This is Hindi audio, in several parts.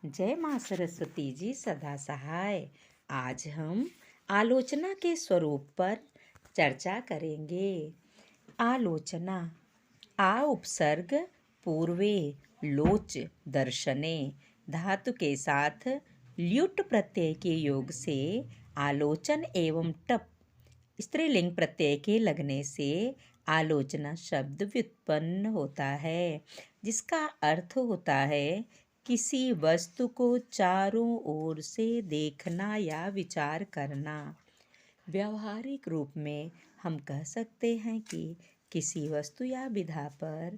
जय माँ सरस्वती जी सदा सहाय। आज हम आलोचना के स्वरूप पर चर्चा करेंगे। आलोचना। आ उपसर्ग पूर्वे लोच दर्शने धातु के साथ ल्युट प्रत्यय के योग से आलोचन एवं टप स्त्रीलिंग प्रत्यय के लगने से आलोचना शब्द व्युत्पन्न होता है, जिसका अर्थ होता है किसी वस्तु को चारों ओर से देखना या विचार करना। व्यावहारिक रूप में हम कह सकते हैं कि किसी वस्तु या विधा पर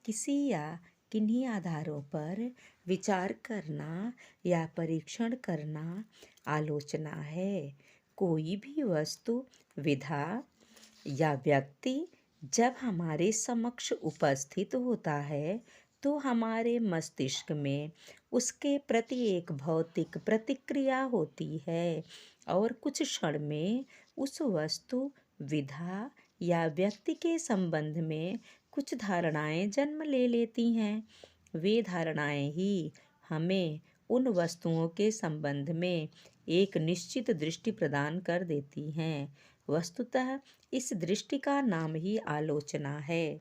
किसी या किन्हीं आधारों पर विचार करना या परीक्षण करना आलोचना है। कोई भी वस्तु, विधा या व्यक्ति जब हमारे समक्ष उपस्थित होता है तो हमारे मस्तिष्क में उसके प्रति एक भौतिक प्रतिक्रिया होती है और कुछ क्षण में उस वस्तु, विधा या व्यक्ति के संबंध में कुछ धारणाएं जन्म ले लेती हैं। वे धारणाएं ही हमें उन वस्तुओं के संबंध में एक निश्चित दृष्टि प्रदान कर देती हैं। वस्तुतः इस दृष्टि का नाम ही आलोचना है।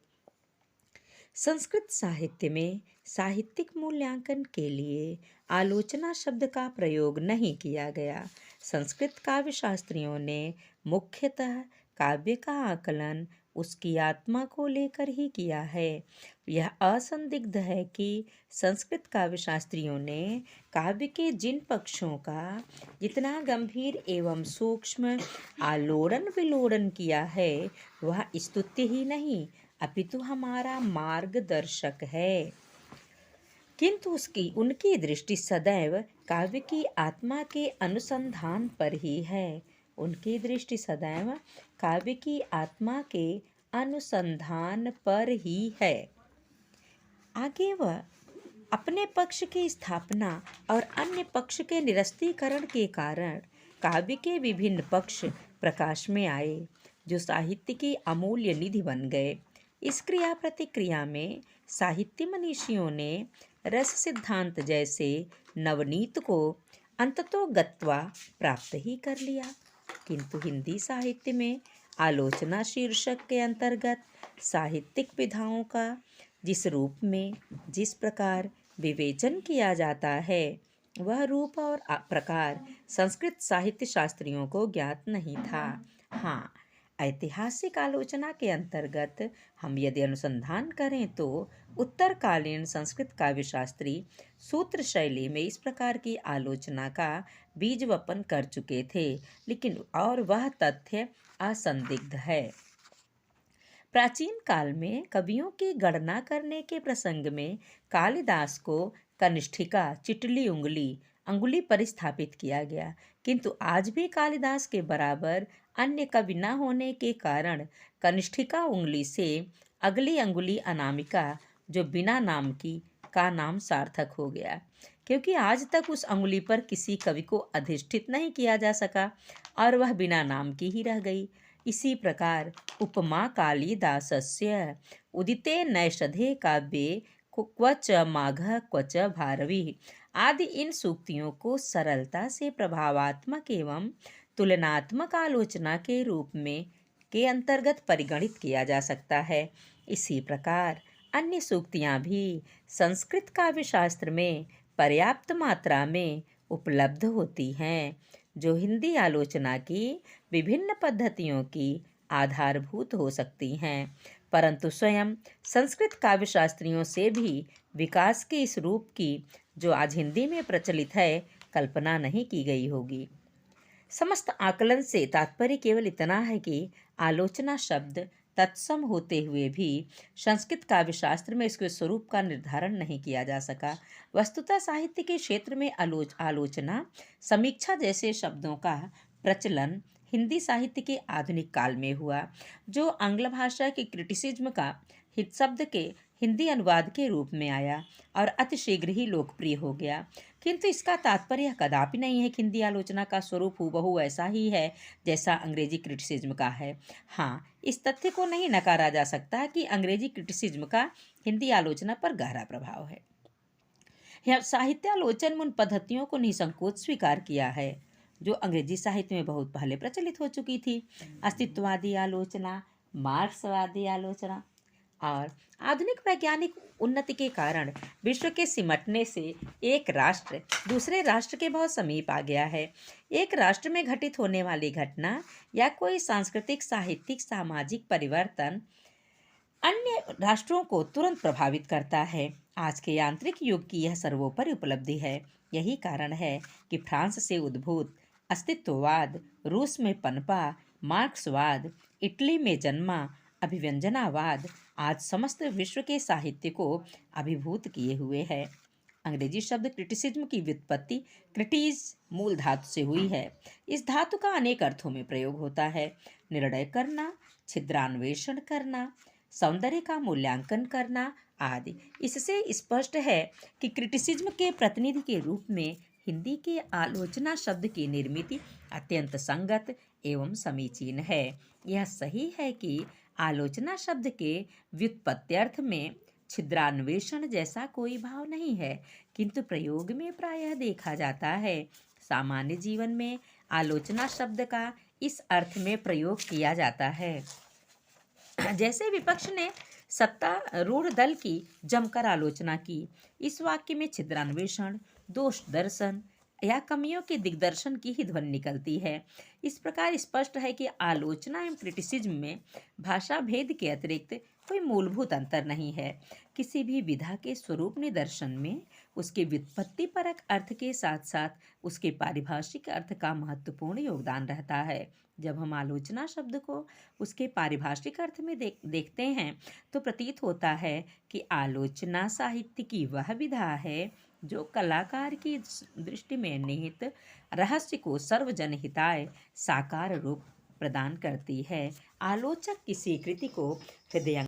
संस्कृत साहित्य में साहित्यिक मूल्यांकन के लिए आलोचना शब्द का प्रयोग नहीं किया गया। संस्कृत काव्य शास्त्रियों ने मुख्यतः काव्य का आकलन उसकी आत्मा को लेकर ही किया है। यह असंदिग्ध है कि संस्कृत काव्य शास्त्रियों ने काव्य के जिन पक्षों का जितना गंभीर एवं सूक्ष्म आलोड़न विलोड़न किया है, वह स्तुत्य ही नहीं अपितु हमारा मार्गदर्शक है। किंतु उनकी दृष्टि सदैव काव्य की आत्मा के अनुसंधान पर ही है। उनकी दृष्टि सदैव काव्य की आत्मा के अनुसंधान पर ही है। आगे वह अपने पक्ष की स्थापना और अन्य पक्ष के निरस्तीकरण के कारण काव्य के विभिन्न पक्ष प्रकाश में आए, जो साहित्य की अमूल्य निधि बन गए। इस क्रिया प्रतिक्रिया में साहित्य मनीषियों ने रस सिद्धांत जैसे नवनीत को अंततोगत्वा प्राप्त ही कर लिया। किंतु हिंदी साहित्य में आलोचना शीर्षक के अंतर्गत साहित्यिक विधाओं का जिस रूप में जिस प्रकार विवेचन किया जाता है, वह रूप और प्रकार संस्कृत साहित्य शास्त्रियों को ज्ञात नहीं था। हाँ, ऐतिहासिक आलोचना के अंतर्गत हम यदि अनुसंधान करें तो उत्तरकालीन संस्कृत काव्य शास्त्री सूत्र शैली में इस प्रकार की आलोचना का बीज वपन कर चुके थे, लेकिन और वह तथ्य असंदिग्ध है। प्राचीन काल में कवियों की गणना करने के प्रसंग में कालिदास को कनिष्ठिका, चिटली उंगली, अंगुली पर स्थापित किया गया, किंतु आज भी कालिदास के बराबर अन्य कवि न होने के कारण कनिष्ठिका उंगली से अगली अंगुली अनामिका, जो बिना नाम की, का नाम सार्थक हो गया, क्योंकि आज तक उस अंगुली पर किसी कवि को अधिष्ठित नहीं किया जा सका और वह बिना नाम की ही रह गई। इसी प्रकार उपमा कालिदासस्य उदिते नैषधे काव्ये क्वच माघ क्वच भारवी आदि इन सूक्तियों को सरलता से प्रभावात्मक एवं तुलनात्मक आलोचना के रूप में के अंतर्गत परिगणित किया जा सकता है। इसी प्रकार अन्य सूक्तियाँ भी संस्कृत काव्य शास्त्र में पर्याप्त मात्रा में उपलब्ध होती हैं, जो हिंदी आलोचना की विभिन्न पद्धतियों की आधारभूत हो सकती हैं, परंतु स्वयं संस्कृत काव्य शास्त्रियों से भी विकास के इस रूप की, जो आज हिंदी में प्रचलित है, कल्पना नहीं की गई होगी। समस्त आकलन से तात्पर्य केवल इतना है कि आलोचना शब्द तत्सम होते हुए भी संस्कृत काव्य शास्त्र में इसके स्वरूप का निर्धारण नहीं किया जा सका। वस्तुतः साहित्य के क्षेत्र में आलोचना, समीक्षा जैसे शब्दों का प्रचलन हिंदी साहित्य के आधुनिक काल में हुआ, जो आंग्ल भाषा के क्रिटिसिज्म का हित शब्द के हिंदी अनुवाद के रूप में आया और अतिशीघ्र ही लोकप्रिय हो गया। किंतु इसका तात्पर्य कदापि नहीं है कि हिंदी आलोचना का स्वरूप हूबहू ऐसा ही है जैसा अंग्रेजी क्रिटिसिज्म का है। हाँ, इस तथ्य को नहीं नकारा जा सकता कि अंग्रेजी क्रिटिसिज्म का हिंदी आलोचना पर गहरा प्रभाव है। यह साहित्यालोचन में उन पद्धतियों को निसंकोच स्वीकार किया है जो अंग्रेजी साहित्य में बहुत पहले प्रचलित हो चुकी थी। अस्तित्ववादी आलोचना, मार्क्सवादी आलोचना और आधुनिक वैज्ञानिक उन्नति के कारण विश्व के सिमटने से एक राष्ट्र दूसरे राष्ट्र के बहुत समीप आ गया है। एक राष्ट्र में घटित होने वाली घटना या कोई सांस्कृतिक, साहित्यिक, सामाजिक परिवर्तन अन्य राष्ट्रों को तुरंत प्रभावित करता है। आज के यांत्रिक युग की यह सर्वोपरि उपलब्धि है। यही कारण है कि फ्रांस से उद्भूत अस्तित्ववाद, रूस में पनपा मार्क्सवाद, इटली में जन्मा अभिव्यंजनावाद आज समस्त विश्व के साहित्य को अभिभूत किए हुए है। अंग्रेजी शब्द क्रिटिसिज्म की व्युत्पत्ति क्रिटिज मूल धातु से हुई है। इस धातु का अनेक अर्थों में प्रयोग होता है। निर्णय करना, छिद्रान्वेषण करना, सौंदर्य का मूल्यांकन करना आदि। इससे स्पष्ट है कि क्रिटिसिज्म के प्रतिनिधि के रूप में हिंदी के आलोचना शब्द की निर्मित अत्यंत संगत एवं समीचीन है। यह सही है कि आलोचना शब्द के व्युत्पत्त्यर्थ में छिद्रान्वेषण जैसा कोई भाव नहीं है, किंतु प्रयोग में प्रायः देखा जाता है। सामान्य जीवन में आलोचना शब्द का इस अर्थ में प्रयोग किया जाता है जैसे विपक्ष ने सत्तारूढ़ दल की जमकर आलोचना की। इस वाक्य में छिद्रान्वेषण, दोष दर्शन या कमियों के दिग्दर्शन की ही ध्वनि निकलती है। इस प्रकार स्पष्ट है कि आलोचना एवं क्रिटिसिज्म में भाषा भेद के अतिरिक्त कोई मूलभूत अंतर नहीं है। किसी भी विधा के स्वरूप निदर्शन में उसके व्युत्पत्ति परक अर्थ के साथ साथ उसके पारिभाषिक अर्थ का महत्वपूर्ण योगदान रहता है। जब हम आलोचना शब्द को उसके पारिभाषिक अर्थ में देखते हैं तो प्रतीत होता है कि आलोचना साहित्य की वह विधा है जो कलाकार की दृष्टि में निहित रहस्य को सर्वजन हिताय साकार रूप प्रदान करती है। आलोचक किसी कृति को हृदय